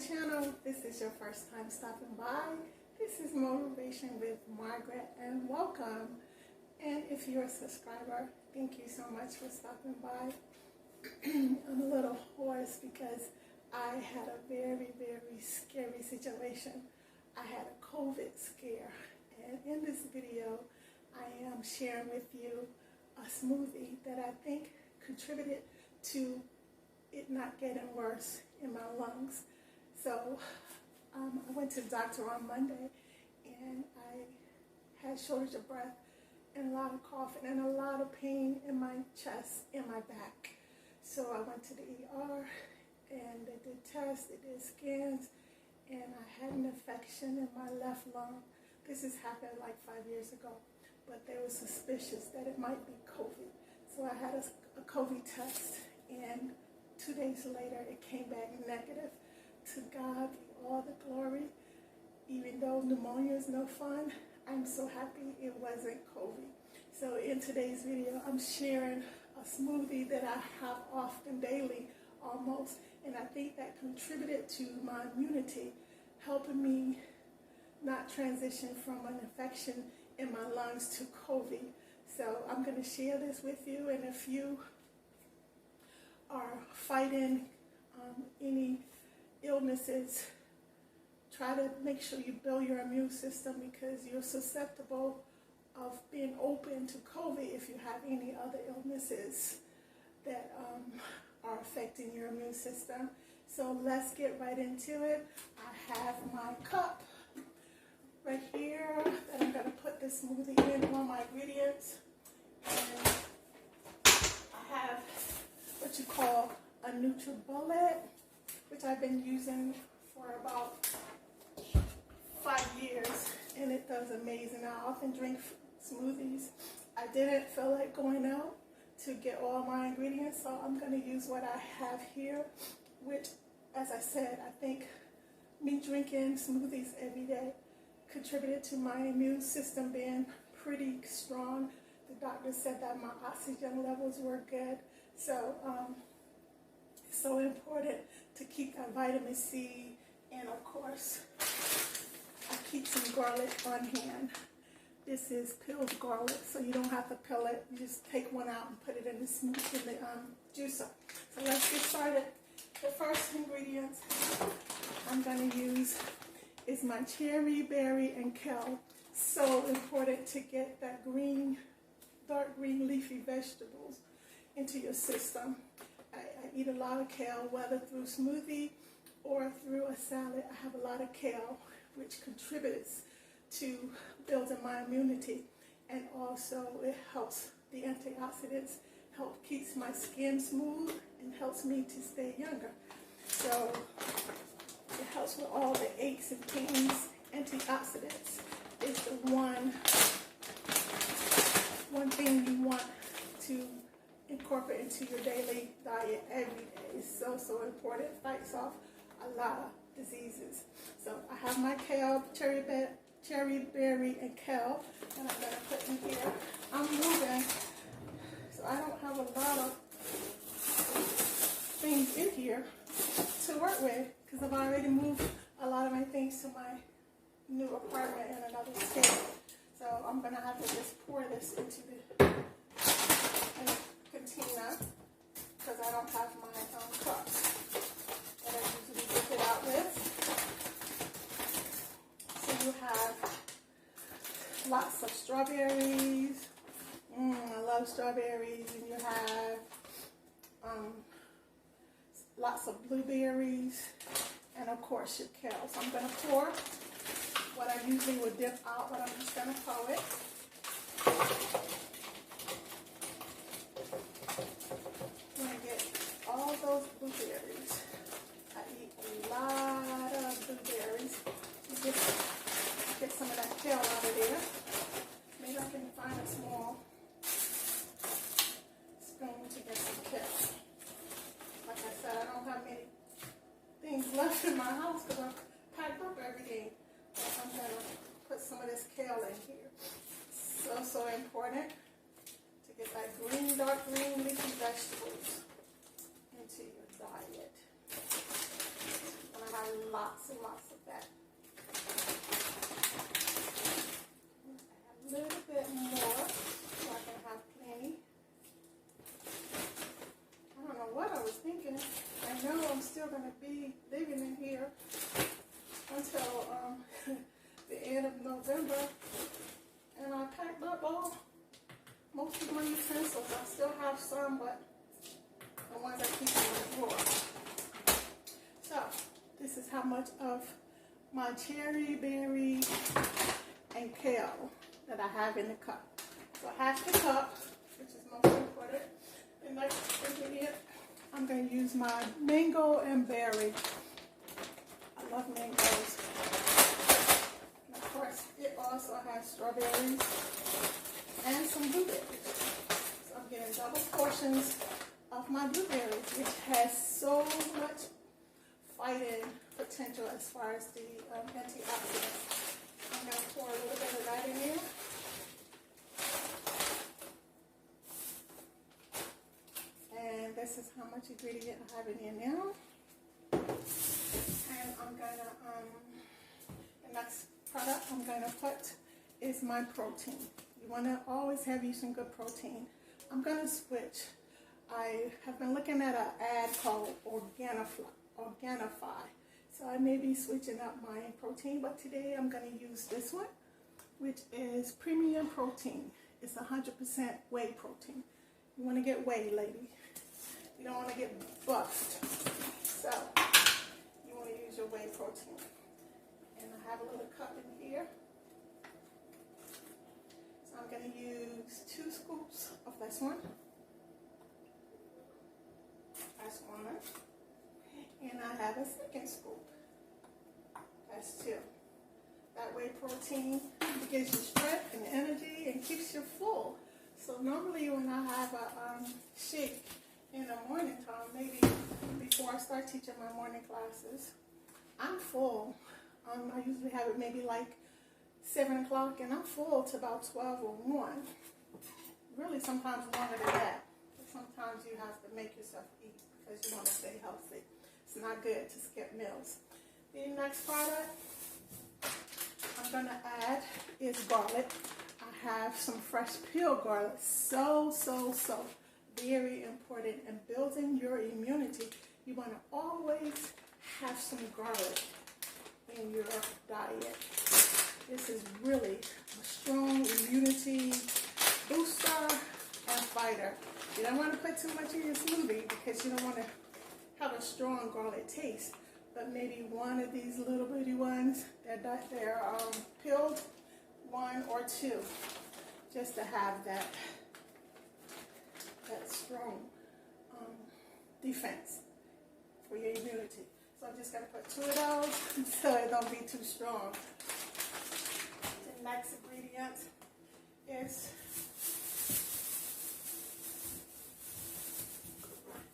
channel, this is your first time stopping by, this is Motivation with Margaret, and welcome. And if you're a subscriber, thank you so much for stopping by. I'm a little hoarse because I had a very, very scary situation. I had a COVID scare, and in this video, I am sharing with you a smoothie that I think contributed to it not getting worse in my lungs. So I went to the doctor on Monday, and I had shortage of breath and a lot of coughing and a lot of pain in my chest and my back. So I went to the ER, and they did tests, they did scans, and I had an infection in my left lung. This has happened like 5 years ago, but they were suspicious that it might be COVID. So I had a COVID test, and 2 days later it came back negative. To God be all the glory. Even though pneumonia is no fun, I'm so happy it wasn't COVID. So in today's video, I'm sharing a smoothie that I have often daily almost, and I think that contributed to my immunity, helping me not transition from an infection in my lungs to COVID. So I'm going to share this with you, and if you are fighting any illnesses, try to make sure you build your immune system, because you're susceptible of being open to COVID if you have any other illnesses that are affecting your immune system. So let's get right into it. I have my cup right here that I'm going to put this smoothie in, all my ingredients. And I have what you call a NutriBullet, which I've been using for about 5 years, and it does amazing. I often drink smoothies. I didn't feel like going out to get all my ingredients, so I'm going to use what I have here, which, as I said, I think me drinking smoothies every day contributed to my immune system being pretty strong. The doctor said that my oxygen levels were good, so it's so important to keep that vitamin C, and of course, I keep some garlic on hand. This is peeled garlic, so you don't have to peel it. You just take one out and put it in the juicer. So let's get started. The first ingredients I'm going to use is my cherry, berry, and kale. So important to get that green, dark green leafy vegetables into your system. I eat a lot of kale, whether through smoothie or through a salad. I have a lot of kale, which contributes to building my immunity, and also it helps the antioxidants, keeps my skin smooth, and helps me to stay younger. So it helps with all the aches and pains. Antioxidants is the one thing you want to incorporate into your daily diet every day. It's so, so important. It fights off a lot of diseases. So I have my kale, cherry, berry, and kale, and I'm going to put in here. I'm moving, so I don't have a lot of things in here to work with, because I've already moved a lot of my things to my new apartment in another state. So I'm going to have to just pour this into the container, because I don't have my cups that I usually dip it out with. So you have lots of strawberries. I love strawberries. And you have lots of blueberries, and of course your kale. So I'm going to pour what I usually would dip out, but I'm just going to pour it. I'm going to get all those blueberries. I eat a lot of blueberries. Get some of that kale out of there. Maybe I can find a small spoon to get some kale. Like I said, I don't have many things left in my house because I've packed up everything. But I'm going to put some of this kale in here. So important to get that green, dark green leafy vegetables into your diet. When I have lots and lots of that. Add a little bit more so I can have plenty. I don't know what I was thinking. I know I'm still going to be living in here until the end of November. And I packed up most of my utensils. I still have some, but the ones I keep in my drawer. So, this is how much of my cherry, berry, and kale that I have in the cup. So half the cup, which is most important. The next ingredient, I'm going to use my mango and berry. I love mangoes. And of course, it also has strawberries and some blueberries. So I'm getting double portions of my blueberries, which has so much fighting potential as far as the antioxidants. I'm going to pour a little bit of that in here. And this is how much ingredient I have in here now. And I'm going to, the next product I'm going to put is my protein. You want to always have you some good protein. I'm going to switch. I have been looking at an ad called Organifi. So I may be switching up my protein, but today I'm going to use this one, which is premium protein. It's 100% whey protein. You want to get whey, lady. You don't want to get buffed. So you want to use your whey protein. And I have a little cup in here. So I'm going to use 2 scoops of this one. That's 1. And I have a second scoop. That's 2. That whey protein gives you strength and energy and keeps you full. So normally when I have a shake in the morning time, maybe before I start teaching my morning classes, I'm full. I usually have it maybe like 7 o'clock, and I'm full to about 12 or 1. Really sometimes longer than that. But sometimes you have to make yourself eat because you want to stay healthy. It's not good to skip meals. The next product I'm going to add is garlic. I have some fresh peeled garlic. So very important in building your immunity. You want to always have some garlic in your diet. This is really a strong immunity booster and fighter. You don't want to put too much in your smoothie because you don't want to have a strong garlic taste. But maybe one of these little bitty ones that they're peeled, 1 or 2, just to have that strong defense for your immunity. So I'm just going to put 2 of those so it don't be too strong. The next ingredient is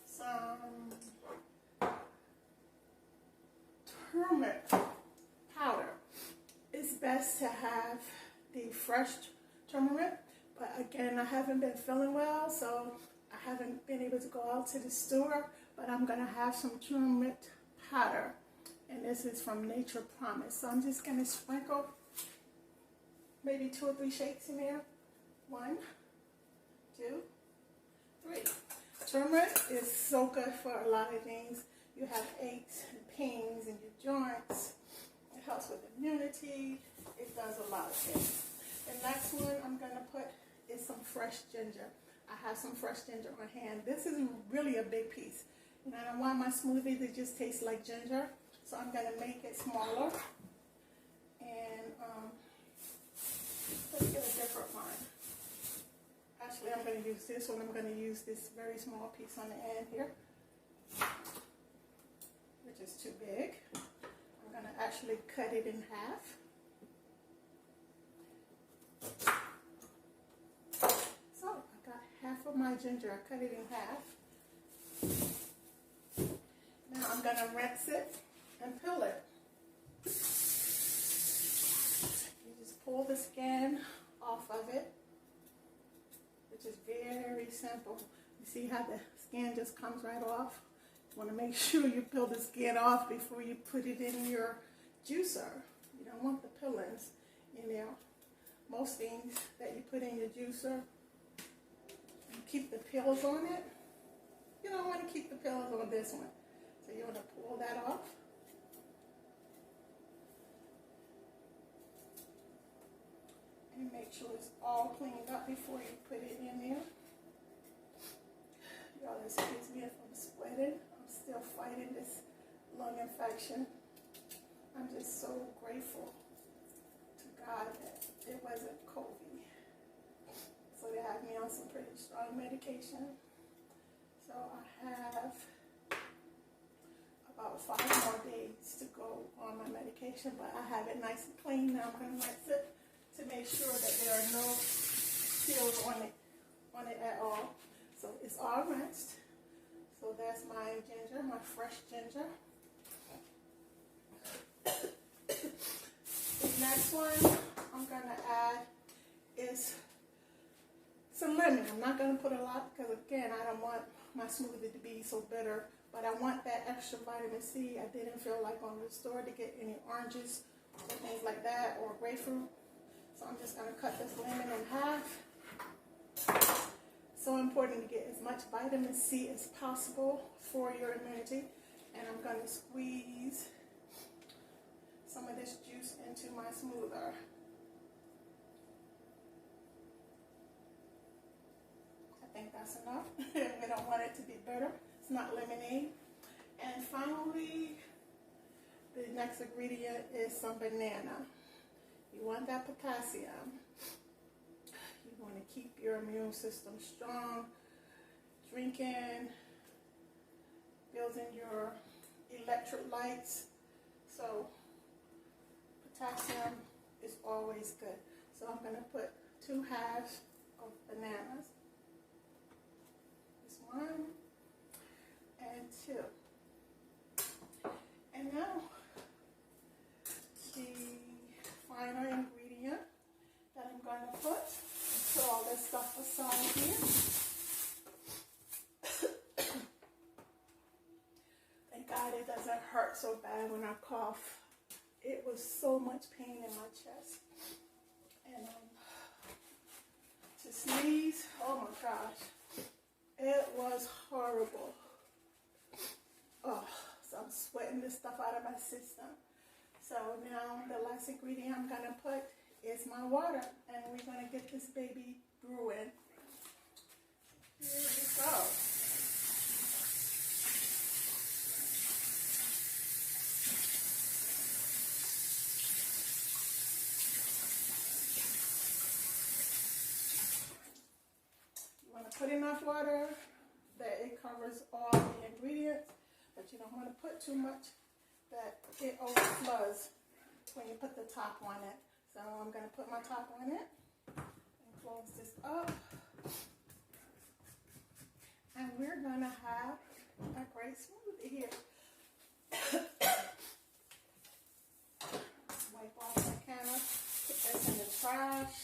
some turmeric powder. It's best to have the fresh turmeric, but again, I haven't been feeling well, so I haven't been able to go out to the store, but I'm going to have some turmeric powder, and this is from Nature Promise. So I'm just going to sprinkle maybe 2 or 3 shakes in there. 1, 2, 3. Turmeric is so good for a lot of things. You have aches and pains in your joints. It helps with immunity. It does a lot of things. The next one I'm going to put is some fresh ginger. I have some fresh ginger on hand. This is really a big piece. And I don't want my smoothie to just taste like ginger. So I'm going to make it smaller. And let's get a different one. Actually, I'm going to use this one. I'm going to use this very small piece on the end here, which is too big. I'm going to actually cut it in half. So I got half of my ginger. I cut it in half. Now I'm going to rinse it and peel it. You just pull the skin off of it, which is very simple. You see how the skin just comes right off? want to make sure you peel the skin off before you put it in your juicer. You don't want the peelings in there. Most things that you put in your juicer, you keep the peels on it. You don't want to keep the peels on this one. So you want to pull that off. And make sure it's all cleaned up before you put it in there. Y'all, excuse me if I'm sweating. I'm still fighting this lung infection. I'm just so grateful to God that it wasn't COVID. So they have me on some pretty strong medication. So I have about 5 more days to go on my medication, but I have it nice and clean. Now I'm going to rinse it to make sure that there are no peels on it at all. So it's all rinsed. So that's my ginger, my fresh ginger. The next one I'm going to add is some lemon. I'm not going to put a lot because, again, I don't want my smoothie to be so bitter, but I want that extra vitamin C. I didn't feel like going to the store to get any oranges or things like that or grapefruit. So I'm just going to cut this lemon in half. So important to get as much vitamin C as possible for your immunity. And I'm going to squeeze some of this juice into my smoother. I think that's enough. We don't want it to be bitter. It's not lemonade. And finally, the next ingredient is some banana. You want that potassium. You want to keep your immune system strong. Drinking builds in your electrolytes. So potassium is always good. So I'm going to put 2 halves of bananas. This one and 2. And now the final ingredient that I'm going to put all this stuff aside here. Thank God it doesn't hurt so bad when I cough. It was so much pain in my chest. And to sneeze, oh my gosh, it was horrible. Oh, so I'm sweating this stuff out of my system. So now the last ingredient I'm going to put is my water, and we're going to get this baby brewing. Here we go. You want to put enough water that it covers all the ingredients, but you don't want to put too much that it overflows when you put the top on it. So I'm going to put my top on it and close this up. And we're going to have a great smoothie here. Wipe off my camera, put this in the trash.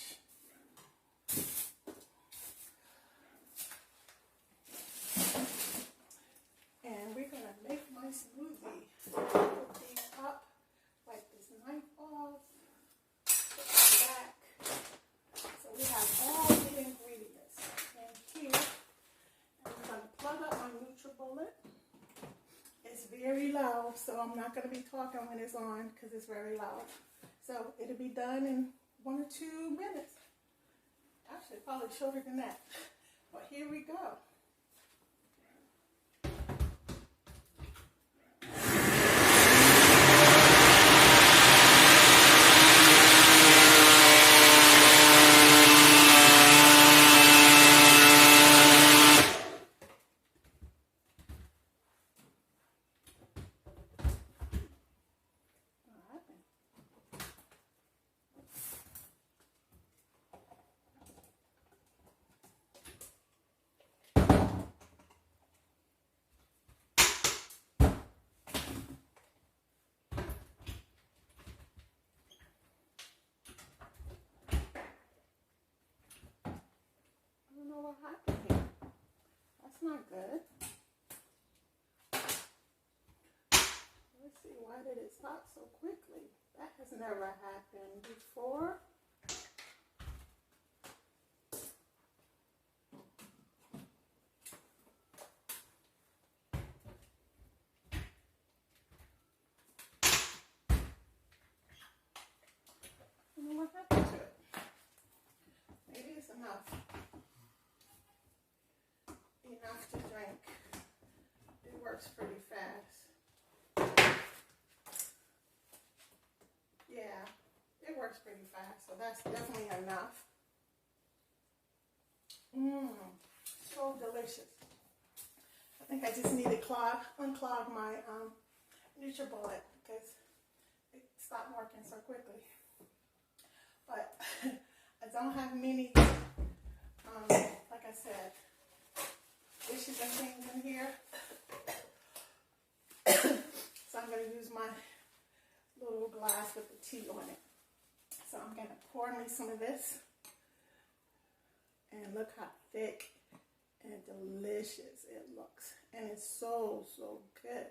And we're going to make my smoothie. Put these up, wipe this knife off. So we have all the ingredients in here. And I'm going to plug up my NutriBullet. It's very loud, so I'm not going to be talking when it's on because it's very loud. So it'll be done in 1 or 2 minutes. Actually, probably shorter than that. But here we go. What happened here? That's not good. See, why did it stop so quickly? That has never happened before. I don't know what happened to it. Maybe it's enough. Enough to drink. It works pretty fast. Yeah, it works pretty fast, so that's definitely enough. So delicious. I think I just need to unclog my NutriBullet because it stopped working so quickly. But I don't have many, like I said, dishes and things in here. So I'm going to use my little glass with the tea on it. So I'm going to pour me some of this. And look how thick and delicious it looks. And it's so, so good.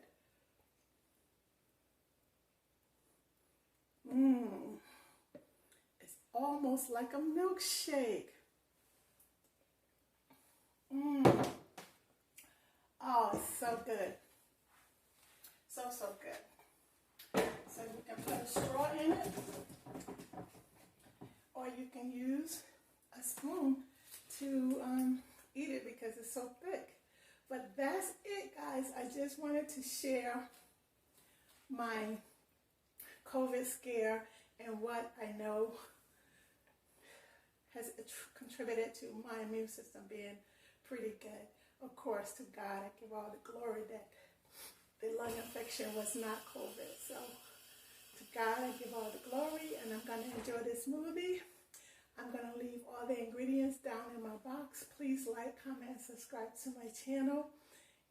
It's almost like a milkshake. Oh, it's so good. So, so good. So you can put a straw in it, or you can use a spoon to eat it because it's so thick. But that's it, guys. I just wanted to share my COVID scare and what I know has contributed to my immune system being pretty good. Of course, to God, I give all the glory that the lung infection was not COVID. So to God, I give all the glory, and I'm going to enjoy this smoothie. I'm going to leave all the ingredients down in my box. Please like, comment, and subscribe to my channel.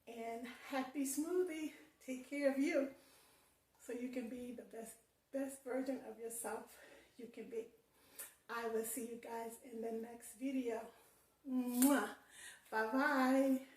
And happy smoothie. Take care of you so you can be the best version of yourself you can be. I will see you guys in the next video. Mwah. Bye-bye.